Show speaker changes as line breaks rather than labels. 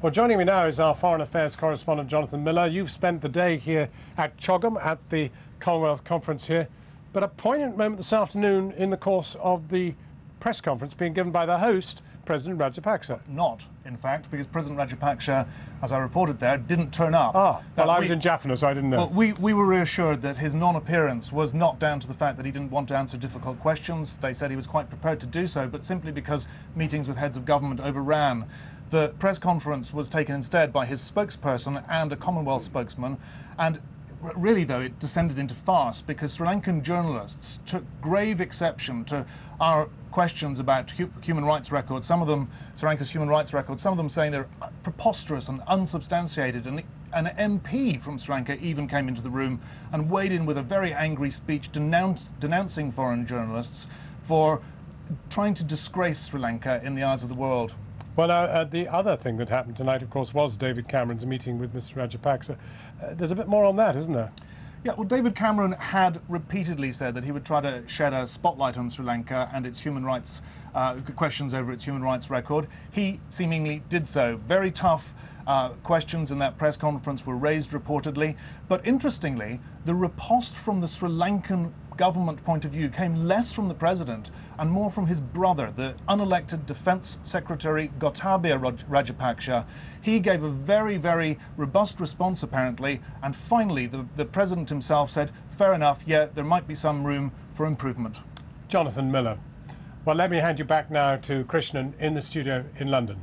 Well, joining me now is our Foreign Affairs correspondent, Jonathan Miller. You've spent the day here at Chogham at the Commonwealth Conference here, but a poignant moment this afternoon in the course of the press conference being given by the host, President Rajapaksa.
Not, in fact, because President Rajapaksa, as I reported there, didn't turn up.
Well, I was in Jaffna, so I didn't know.
Well, we were reassured that his non-appearance was not down to the fact that he didn't want to answer difficult questions. They said he was quite prepared to do so, but simply because meetings with heads of government overran. The press conference was taken instead by his spokesperson and a Commonwealth spokesman, and really, though, it descended into farce because Sri Lankan journalists took grave exception to our questions about human rights records, some of them, Sri Lanka's human rights records, some of them saying they're preposterous and unsubstantiated. And an MP from Sri Lanka even came into the room and weighed in with a very angry speech denouncing foreign journalists for trying to disgrace Sri Lanka in the eyes of the world.
Well, the other thing that happened tonight, of course, was David Cameron's meeting with Mr. Rajapaksa. There's a bit more on that, isn't there?
Yeah, well, David Cameron had repeatedly said that he would try to shed a spotlight on Sri Lanka and its human rights, questions over its human rights record. He seemingly did so. Very tough questions in that press conference were raised reportedly. But interestingly, the riposte from the Sri Lankan government point of view came less from the president and more from his brother, the unelected Defence Secretary Gotabaya Rajapaksa. He gave a very, very robust response, apparently, and finally the president himself said, fair enough, yeah, there might be some room for improvement.
Jonathan Miller. Well, let me hand you back now to Krishnan in the studio in London.